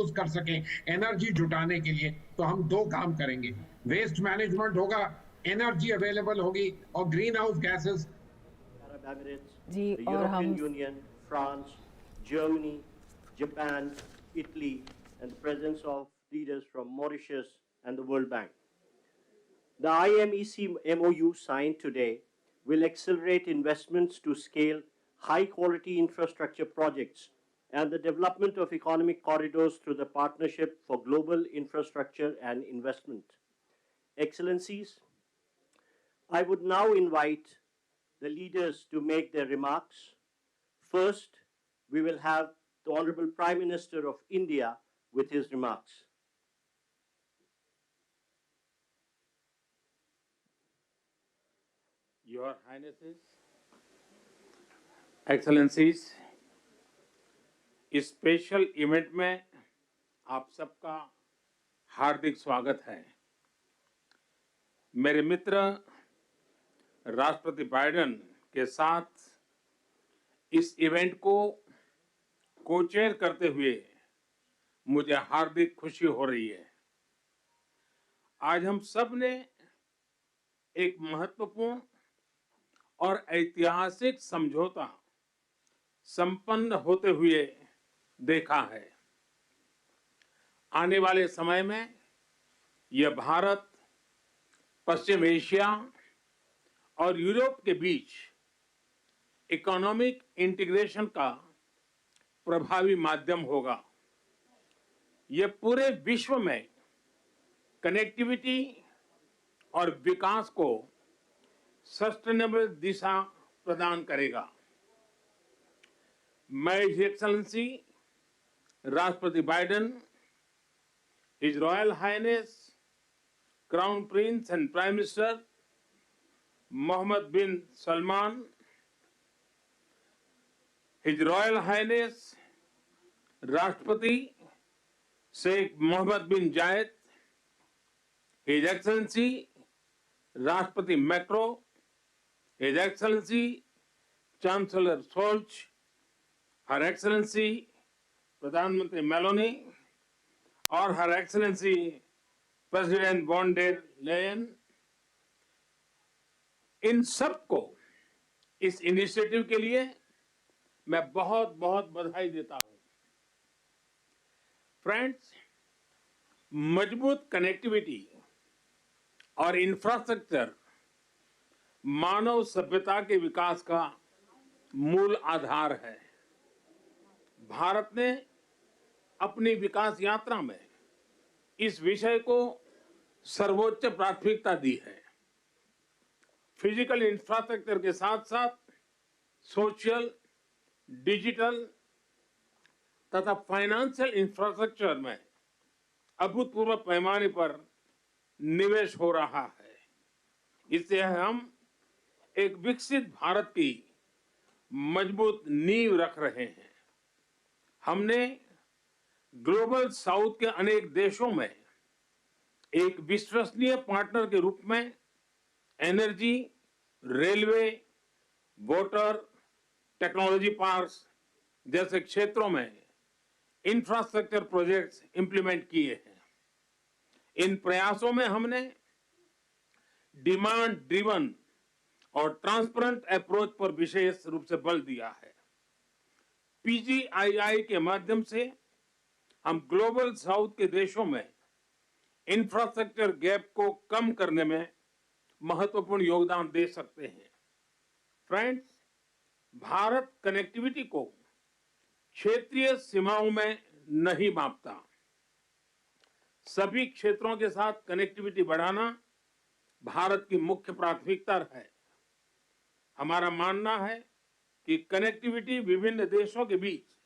Use कर सकें energy जुटाने के लिए, तो हम दो काम करेंगे। वेस्ट मैनेजमेंट होगा, एनर्जी अवेलेबल होगी, और green house gases. Arab Emirates, जी the और European हम Union, France, Germany, Japan, Italy, and the presence of leaders from Mauritius and the World Bank. The IMEC MOU signed today will accelerate investments to scale high-quality infrastructure projects and the development of economic corridors through the Partnership for Global Infrastructure and Investment. Excellencies, I would now invite the leaders to make their remarks. First, we will have the Honorable Prime Minister of India with his remarks. Your Highnesses, Excellencies, इस special event में आप सबका हार्दिक स्वागत है। मेरे मित्र राष्ट्रपति Biden के साथ इस इवेंट को को-चेयर करते हुए मुझे हार्दिक खुशी हो रही है। आज हम सब ने एक महत्वपूर्ण और ऐतिहासिक समझौता संपन्न होते हुए देखा है। आने वाले समय में यह भारत, पश्चिम एशिया और यूरोप के बीच इकोनॉमिक इंटीग्रेशन का प्रभावी माध्यम होगा। यह पूरे विश्व में कनेक्टिविटी और विकास को सस्टेनेबल दिशा प्रदान करेगा। मैं हिज एक्सेलेंसी राष्ट्रपति Biden, his royal highness crown prince and prime minister Mohammed bin Salman, his royal highness राष्ट्रपति Sheikh Mohammed bin Zayed, his excellency राष्ट्रपति Macron, his excellency chancellor Scholz, her excellency प्रधानमंत्री Meloni और her excellency president von der Leyen, इन सबको इस initiative के लिए मैं बहुत बहुत बधाई देता हूं। फ्रेंड्स, मजबूत कनेक्टिविटी और इंफ्रास्ट्रक्चर मानव सभ्यता के विकास का मूल आधार है। भारत ने अपनी विकास यात्रा में इस विषय को सर्वोच्च प्राथमिकता दी है। फिजिकल इंफ्रास्ट्रक्चर के साथ साथ सोशल, डिजिटल तथा फाइनेंशियल इंफ्रास्ट्रक्चर में अभूतपूर्व पैमाने पर निवेश हो रहा है। इससे हम एक विकसित भारत की मजबूत नींव रख रहे हैं। हमने ग्लोबल साउथ के अनेक देशों में एक विश्वसनीय पार्टनर के रूप में energy, railway, water, technology parks जैसे क्षेत्रों में इंफ्रास्ट्रक्चर प्रोजेक्ट्स इंप्लीमेंट किए हैं। इन प्रयासों में हमने डिमांड ड्रिवन और ट्रांसपेरेंट अप्रोच पर विशेष रूप से बल दिया है। पीजीआईआई के माध्यम से हम ग्लोबल साउथ के देशों में इंफ्रास्ट्रक्चर गैप को कम करने में महत्वपूर्ण योगदान दे सकते हैं। फ्रेंड्स, भारत कनेक्टिविटी को क्षेत्रीय सीमाओं में नहीं मापता। सभी क्षेत्रों के साथ कनेक्टिविटी बढ़ाना भारत की मुख्य प्राथमिकता है। हमारा मानना है कि कनेक्टिविटी विभिन्न देशों के बीच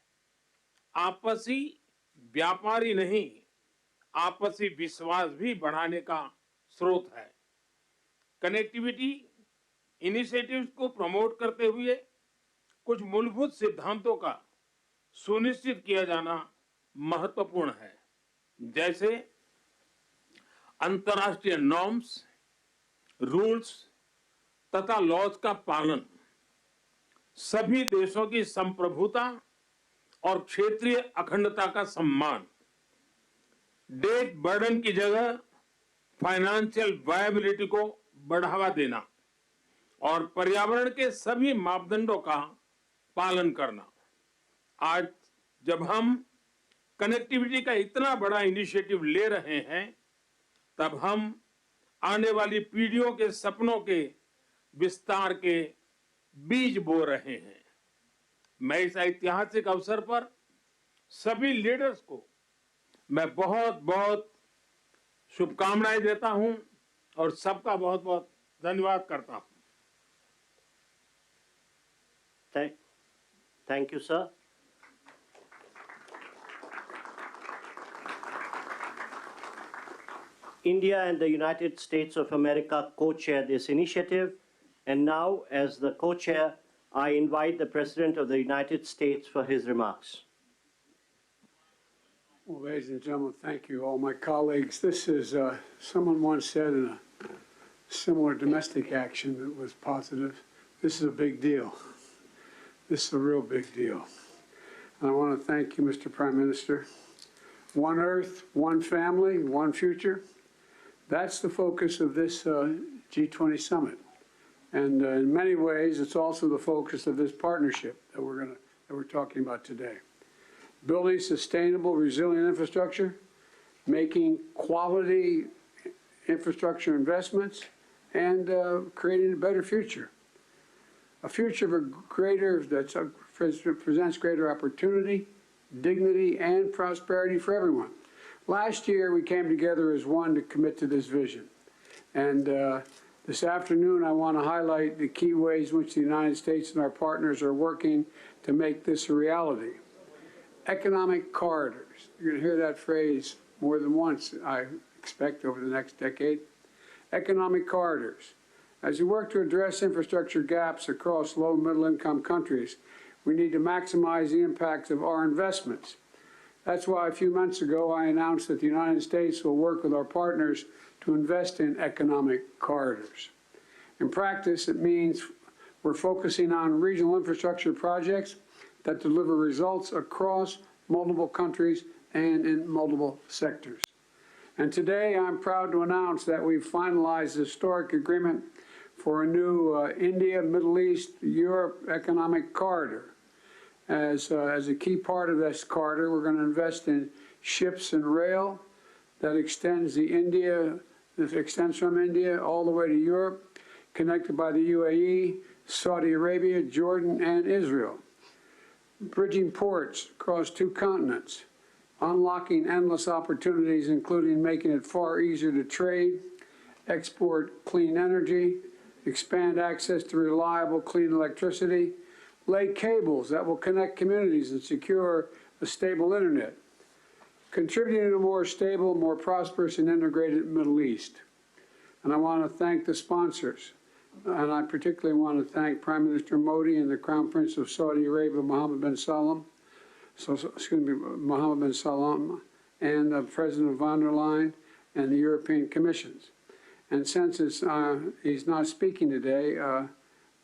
आपसी व्यापार ही नहीं, आपसी विश्वास भी बढ़ाने का स्रोत है। कनेक्टिविटी इनिशिएटिव्स को प्रमोट करते हुए कुछ मूलभूत सिद्धांतों का सुनिश्चित किया जाना महत्वपूर्ण है, जैसे अंतर्राष्ट्रीय नॉर्म्स, रूल्स तथा लॉज का पालन, सभी देशों की संप्रभुता और क्षेत्रीय अखंडता का सम्मान, डेट बर्डन की जगह फाइनेंशियल वायबिलिटी को बढ़ावा देना और पर्यावरण के सभी मापदंडों का पालन करना। आज जब हम कनेक्टिविटी का इतना बड़ा इनिशिएटिव ले रहे हैं, तब हम आने वाली पीढ़ियों के सपनों के विस्तार के बीज बो रहे हैं। मैं इस ऐतिहासिक अवसर पर सभी लीडर्स को मैं बहुत बहुत शुभकामनाएं देता हूं और सबका बहुत बहुत धन्यवाद करता हूं। Thank you, sir. India and the United States of America co-chair this initiative, and now, as the co-chair, I invite the President of the United States for his remarks. Well, ladies and gentlemen, thank you, all my colleagues. This is, someone once said in a similar domestic action that was positive, this is a big deal. This is a real big deal. And I want to thank you, Mr. Prime Minister. One Earth, one family, one future. That's the focus of this G20 summit. And in many ways, it's also the focus of this partnership that we're talking about today. Building sustainable, resilient infrastructure, making quality infrastructure investments, and creating a better future. A future that presents greater opportunity, dignity, and prosperity for everyone. Last year, we came together as one to commit to this vision. And this afternoon, I want to highlight the key ways in which the United States and our partners are working to make this a reality. Economic corridors. You're going to hear that phrase more than once, I expect, over the next decade. Economic corridors. As we work to address infrastructure gaps across low and middle income countries, we need to maximize the impacts of our investments. That's why a few months ago I announced that the United States will work with our partners to invest in economic corridors. In practice, it means we're focusing on regional infrastructure projects that deliver results across multiple countries and in multiple sectors. And today I'm proud to announce that we've finalized a historic agreement for a new India, Middle East, Europe economic corridor. As a key part of this corridor, we're going to invest in ships and rail that extends from India all the way to Europe, connected by the UAE, Saudi Arabia, Jordan, and Israel. Bridging ports across 2 continents, unlocking endless opportunities, including making it far easier to trade, export clean energy, expand access to reliable, clean electricity, lay cables that will connect communities and secure a stable internet, contributing to a more stable, more prosperous, and integrated Middle East. And I want to thank the sponsors. And I particularly want to thank Prime Minister Modi and the Crown Prince of Saudi Arabia, Mohamed bin Salman, and President von der Leyen and the European Commissions. And since he's not speaking today,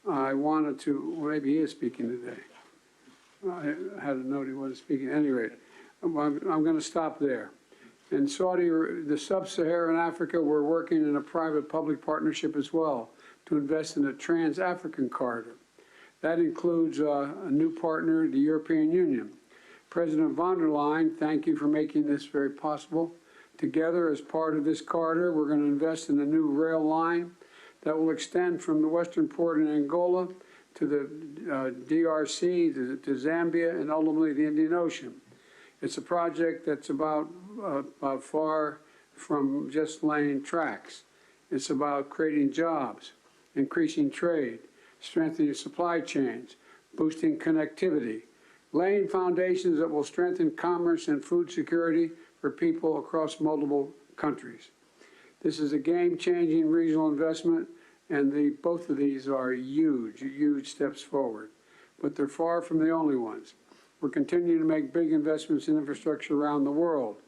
I wanted to, well, maybe he is speaking today. I had a note he wasn't speaking. At any rate, I'm going to stop there. In the sub-Saharan Africa, we're working in a private-public partnership as well to invest in a trans-African corridor. That includes a new partner, the European Union. President von der Leyen, thank you for making this very possible. Together, as part of this corridor, we're going to invest in a new rail line that will extend from the western port in Angola to the DRC, to Zambia, and ultimately the Indian Ocean. It's a project that's about far from just laying tracks. It's about creating jobs, increasing trade, strengthening supply chains, boosting connectivity, laying foundations that will strengthen commerce and food security for people across multiple countries. This is a game-changing regional investment, and both of these are huge, huge steps forward. But they're far from the only ones. We're continuing to make big investments in infrastructure around the world.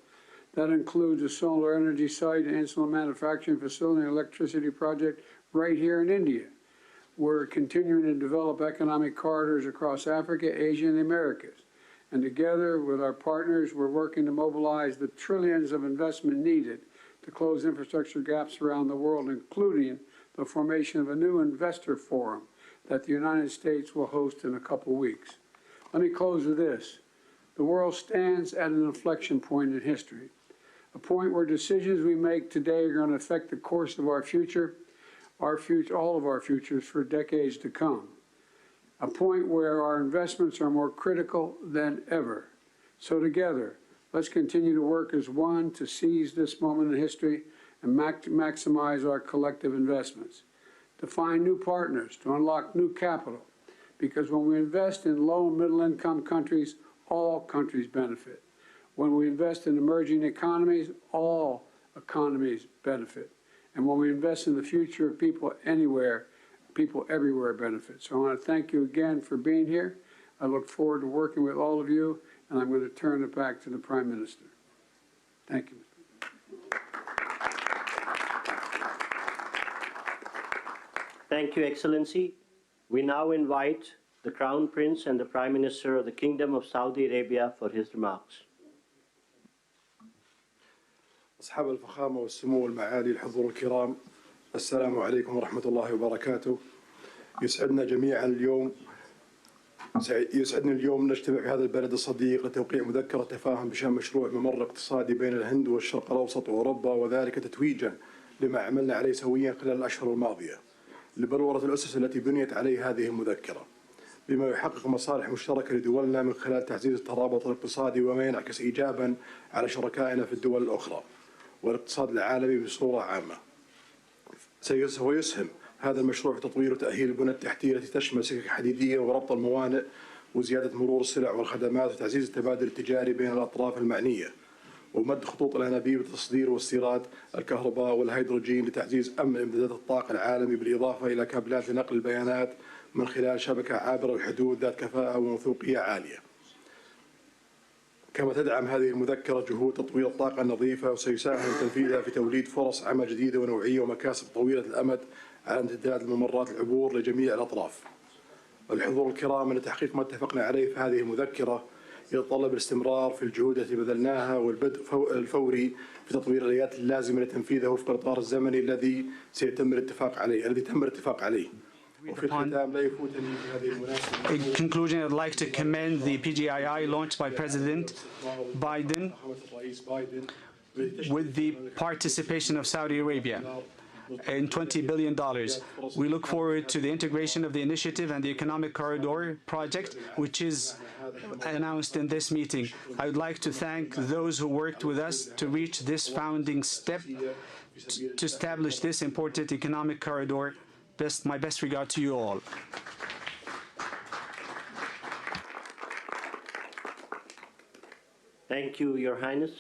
That includes a solar energy site, an insulin manufacturing facility, and electricity project right here in India. We're continuing to develop economic corridors across Africa, Asia, and the Americas. And together with our partners, we're working to mobilize the trillions of investment needed to close infrastructure gaps around the world, including the formation of a new investor forum that the United States will host in a couple weeks. Let me close with this. The world stands at an inflection point in history, a point where decisions we make today are going to affect the course of our future, all of our futures for decades to come. A point where our investments are more critical than ever. So together, let's continue to work as one to seize this moment in history and maximize our collective investments, to find new partners, to unlock new capital, because when we invest in low and middle income countries, all countries benefit. When we invest in emerging economies, all economies benefit. And when we invest in the future of people anywhere, people everywhere benefit. So I want to thank you again for being here. I look forward to working with all of you, and I'm going to turn it back to the Prime Minister. Thank you. Thank you, Excellency. We now invite the Crown Prince and the Prime Minister of the Kingdom of Saudi Arabia for his remarks. أصحاب الفخامة والسمو والمعالي الحضور الكرام، السلام عليكم ورحمة الله وبركاته. يسعدني اليوم نجتمع في هذا البلد الصديق لتوقيع مذكرة تفاهم بشأن مشروع ممر اقتصادي بين الهند والشرق الأوسط وأوروبا، وذلك تتويجا لما عملنا عليه سويا خلال الأشهر الماضية لبلورة الأسس التي بنيت عليه هذه المذكرة، بما يحقق مصالح مشتركة لدولنا من خلال تعزيز الترابط الاقتصادي وما ينعكس إيجابا على شركائنا في الدول الأخرى والاقتصاد العالمي بصورة عامة. سيسهم هذا المشروع في تطوير وتأهيل البنى التحتية التي تشمل سكك حديدية وربط الموانئ وزيادة مرور السلع والخدمات وتعزيز التبادل التجاري بين الأطراف المعنية، ومد خطوط الأنابيب لتصدير واستيراد الكهرباء والهيدروجين لتعزيز أمن إمدادات الطاقة العالمي، بالإضافة إلى كابلات لنقل البيانات من خلال شبكة عابرة الحدود ذات كفاءة وموثوقية عالية. كما تدعم هذه المذكرة جهود تطوير الطاقة النظيفة، وسيساهم تنفيذها في توليد فرص عمل جديدة ونوعية ومكاسب طويلة الأمد على امتداد الممرات العبور لجميع الأطراف. الحضور الكرام، أن تحقيق ما اتفقنا عليه في هذه المذكرة يتطلب الاستمرار في الجهود التي بذلناها والبدء الفوري في تطوير الآليات اللازمة لتنفيذه وفق الإطار الزمني الذي تم الاتفاق عليه. In conclusion, I'd like to commend the PGII launched by President Biden with the participation of Saudi Arabia in $20 billion. We look forward to the integration of the initiative and the Economic Corridor project, which is announced in this meeting. I would like to thank those who worked with us to reach this founding step to establish this important economic corridor. My best regard to you all. Thank you, Your Highness.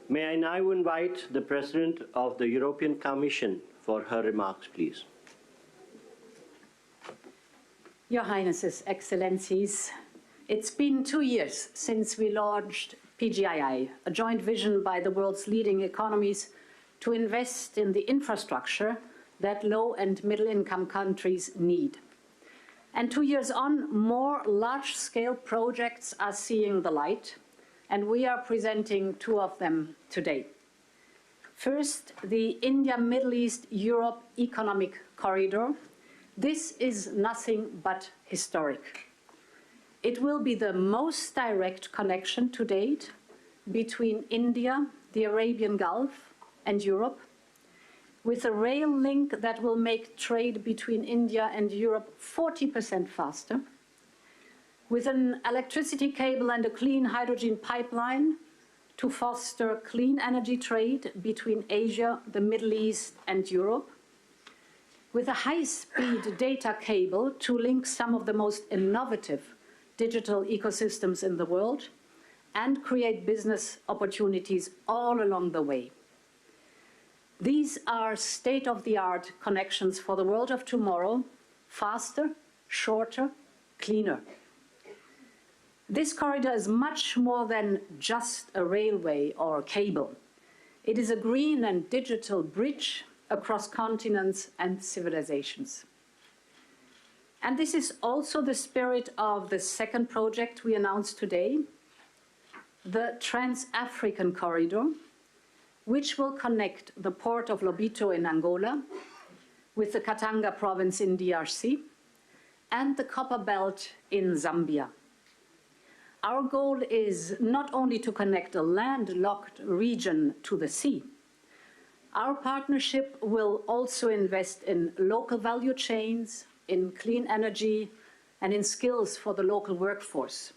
May I now invite the President of the European Commission for her remarks, please. Your Highnesses, Excellencies, it's been 2 years since we launched PGII, a joint vision by the world's leading economies to invest in the infrastructure that low and middle income countries need. And 2 years on, more large-scale projects are seeing the light, and we are presenting 2 of them today. First, the India-Middle East-Europe Economic Corridor. This is nothing but historic. It will be the most direct connection to date between India, the Arabian Gulf, and Europe, with a rail link that will make trade between India and Europe 40% faster, with an electricity cable and a clean hydrogen pipeline to foster clean energy trade between Asia, the Middle East, and Europe, with a high-speed data cable to link some of the most innovative digital ecosystems in the world and create business opportunities all along the way. These are state-of-the-art connections for the world of tomorrow, faster, shorter, cleaner. This corridor is much more than just a railway or a cable. It is a green and digital bridge across continents and civilizations. And this is also the spirit of the second project we announced today, the Trans-African Corridor, which will connect the port of Lobito in Angola with the Katanga province in DRC and the Copper Belt in Zambia. Our goal is not only to connect a landlocked region to the sea. Our partnership will also invest in local value chains, in clean energy, and in skills for the local workforce.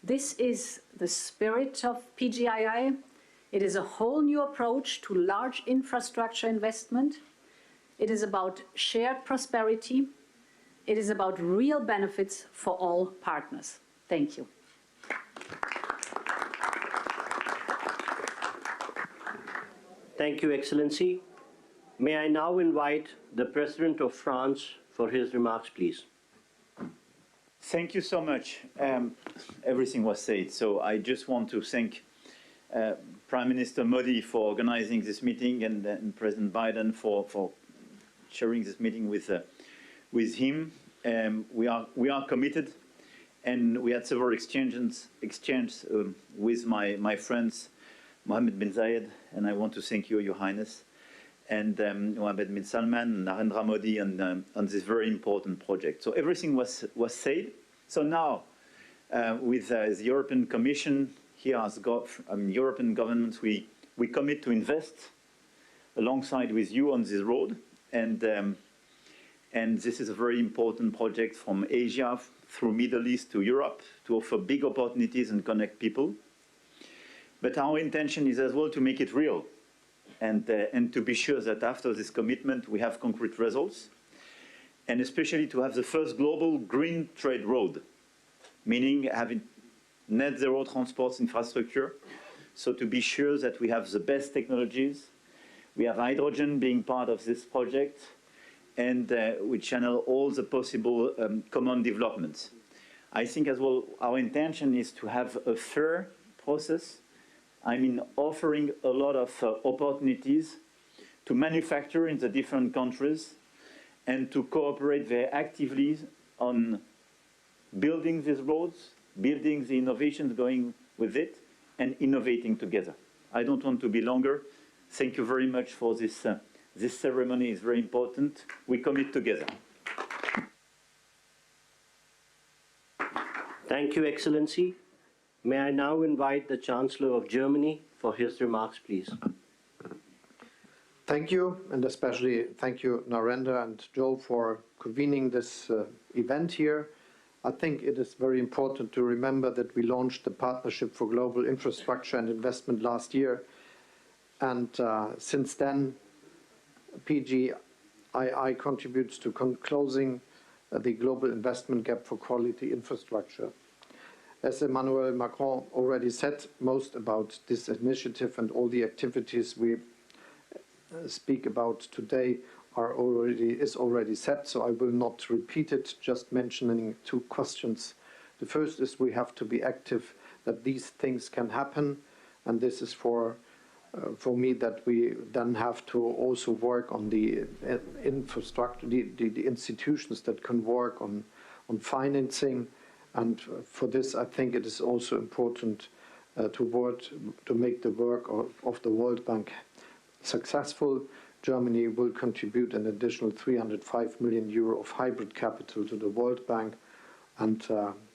This is the spirit of PGII. It is a whole new approach to large infrastructure investment. It is about shared prosperity. It is about real benefits for all partners. Thank you. Thank you, Excellency. May I now invite the President of France for his remarks, please. Thank you so much. Everything was said, so I just want to thank Prime Minister Modi for organizing this meeting and President Biden for sharing this meeting with him. We are committed, and we had several exchanges with my friends, Mohamed bin Zayed, and I want to thank you, Your Highness, and Mohamed bin Salman, Narendra Modi, on this very important project. So everything was said. So now, with the European Commission, here as European governments, we commit to invest alongside with you on this road, and this is a very important project from Asia through Middle East to Europe to offer big opportunities and connect people. But our intention is as well to make it real and to be sure that after this commitment we have concrete results, and especially to have the first global green trade road, meaning having net zero transport infrastructure, so to be sure that we have the best technologies. We have hydrogen being part of this project, and we channel all the possible common developments. I think as well our intention is to have a fair process. I mean, offering a lot of opportunities to manufacture in the different countries and to cooperate very actively on building these roads, building the innovations going with it, and innovating together. I don't want to be longer. Thank you very much for this. This ceremony is very important. We commit together. Thank you, Excellency. May I now invite the Chancellor of Germany for his remarks, please. Thank you, and especially thank you, Narendra and Joe, for convening this event here. I think it is very important to remember that we launched the Partnership for Global Infrastructure and Investment last year, and since then, PGII contributes to closing the global investment gap for quality infrastructure. As Emmanuel Macron already said, most about this initiative and all the activities we speak about today is already set, so I will not repeat it, just mentioning two questions. The first is we have to be active that these things can happen, and this is for me that we then have to also work on the infrastructure, the institutions that can work on financing. And for this, I think it is also important to make the work of the World Bank successful. Germany will contribute an additional 305 million euro of hybrid capital to the World Bank, and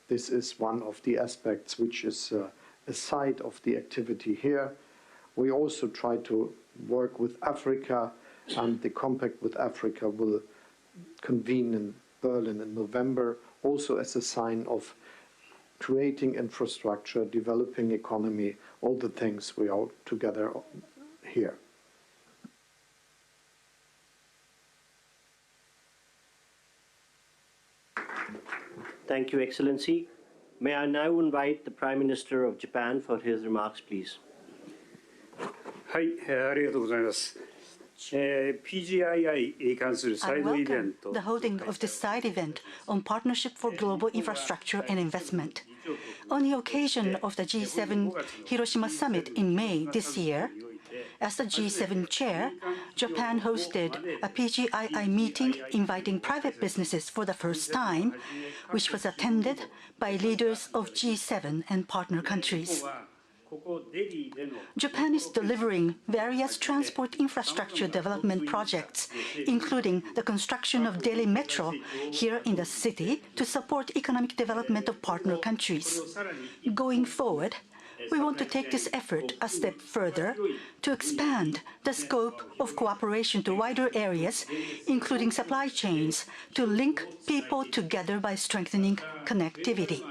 this is one of the aspects which is a side of the activity here. We also try to work with Africa, and the Compact with Africa will convene in Berlin in November, also as a sign of creating infrastructure, developing economy, all the things we are together here. Thank you, Excellency. May I now invite the Prime Minister of Japan for his remarks, please. はい、ありがとうございます。PGII に関するサイドイベント。 The holding of this side event on Partnership for Global Infrastructure and Investment. On the occasion of the G7 Hiroshima Summit in May this year, As the G7 chair, Japan hosted a PGII meeting inviting private businesses for the first time, which was attended by leaders of G7 and partner countries. Japan is delivering various transport infrastructure development projects, including the construction of Delhi Metro here in the city to support economic development of partner countries. Going forward, we want to take this effort a step further to expand the scope of cooperation to wider areas, including supply chains, to link people together by strengthening connectivity.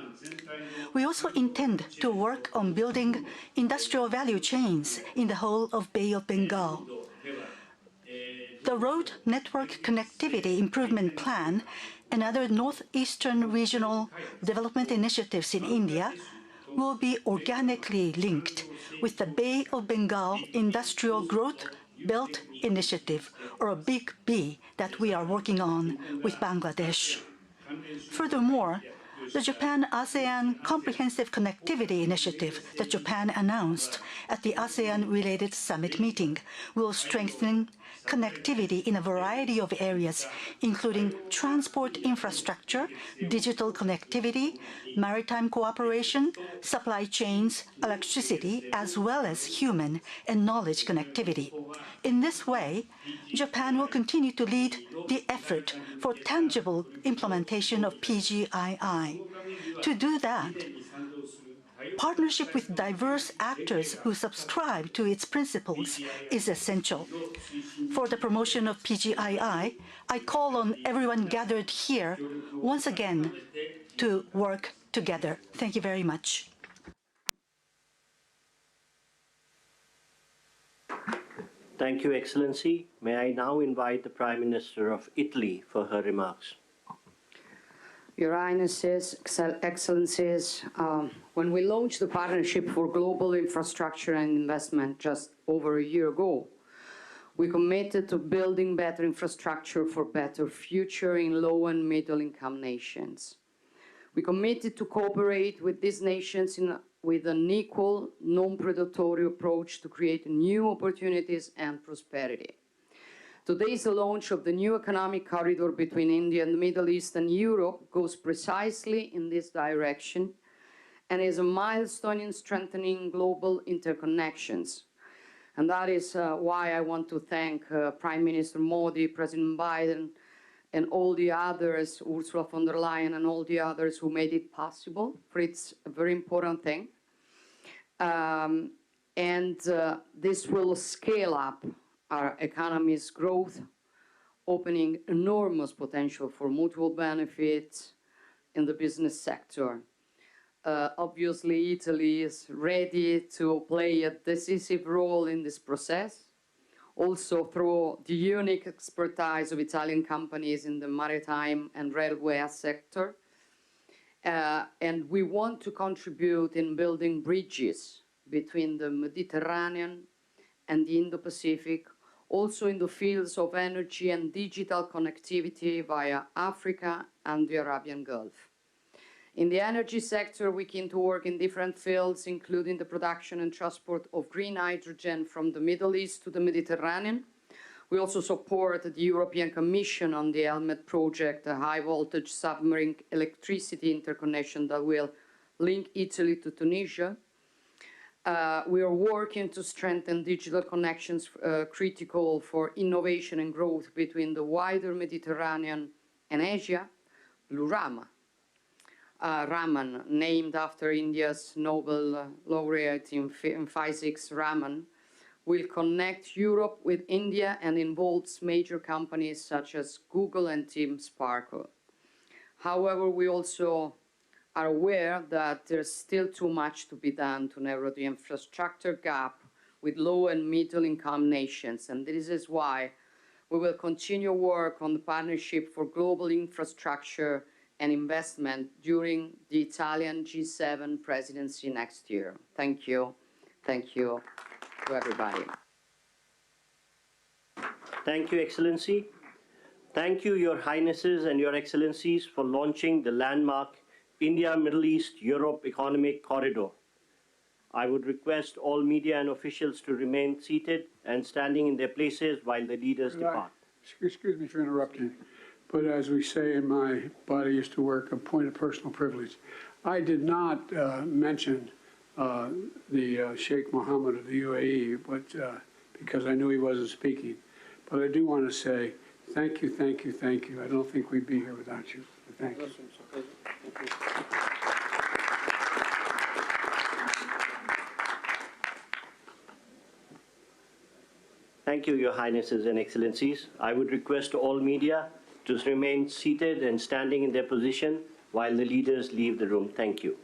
We also intend to work on building industrial value chains in the whole of Bay of Bengal. The Road Network Connectivity Improvement Plan and other northeastern regional development initiatives in India will be organically linked with the Bay of Bengal Industrial Growth Belt Initiative, or a Big B, that we are working on with Bangladesh. Furthermore, the Japan-ASEAN Comprehensive Connectivity Initiative that Japan announced at the ASEAN-related summit meeting will strengthen connectivity in a variety of areas, including transport infrastructure, digital connectivity, maritime cooperation, supply chains, electricity, as well as human and knowledge connectivity. In this way, Japan will continue to lead the effort for tangible implementation of PGII. To do that, partnership with diverse actors who subscribe to its principles is essential. For the promotion of PGII, I call on everyone gathered here once again to work together. Thank you very much. Thank you, Excellency. May I now invite the Prime Minister of Italy for her remarks. Your Highnesses, Excellencies, when we launched the Partnership for Global Infrastructure and Investment just over a year ago, we committed to building better infrastructure for a better future in low and middle income nations. We committed to cooperate with these nations with an equal, non-predatory approach to create new opportunities and prosperity. Today's launch of the new economic corridor between India and the Middle East and Europe goes precisely in this direction and is a milestone in strengthening global interconnections. And that is why I want to thank Prime Minister Modi, President Biden, and all the others, Ursula von der Leyen and all the others who made it possible, for it's a very important thing. This will scale up our economy's growth, opening enormous potential for mutual benefits in the business sector. Obviously, Italy is ready to play a decisive role in this process, also through the unique expertise of Italian companies in the maritime and railway sector. And we want to contribute in building bridges between the Mediterranean and the Indo-Pacific, also in the fields of energy and digital connectivity via Africa and the Arabian Gulf. In the energy sector, we keen to work in different fields, including the production and transport of green hydrogen from the Middle East to the Mediterranean. We also support the European Commission on the Helmet project, a high-voltage submarine electricity interconnection that will link Italy to Tunisia. We are working to strengthen digital connections critical for innovation and growth between the wider Mediterranean and Asia. Blue Raman, named after India's Nobel laureate in physics, Raman, will connect Europe with India and involves major companies such as Google and Team Sparkle. However, we also are aware that there's still too much to be done to narrow the infrastructure gap with low and middle income nations. And this is why we will continue work on the Partnership for Global Infrastructure and Investment during the Italian G7 presidency next year. Thank you. Thank you to everybody. Thank you, Excellency. Thank you, Your Highnesses and Your Excellencies, for launching the landmark India-Middle East-Europe Economic Corridor. I would request all media and officials to remain seated and standing in their places while the leaders depart. Excuse me for interrupting, but as we say in my body used to work, a point of personal privilege. I did not mention the Sheikh Mohamed of the UAE, but because I knew he wasn't speaking. But I do want to say thank you, thank you, thank you. I don't think we'd be here without you. Thank you. Thank you, Your Highnesses and Excellencies. I would request all media to remain seated and standing in their position while the leaders leave the room. Thank you.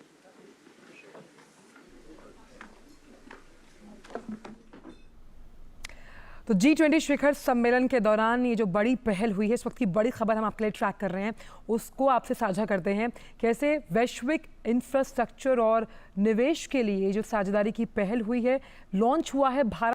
तो G20 शिखर सम्मेलन के दौरान ये जो बड़ी पहल हुई है, इस वक्त की बड़ी खबर हम आपके लिए ट्रैक कर रहे हैं, उसको आपसे साझा करते हैं। कैसे वैश्विक इंफ्रास्ट्रक्चर और निवेश के लिए जो साझेदारी की पहल हुई है, लॉन्च हुआ है भारत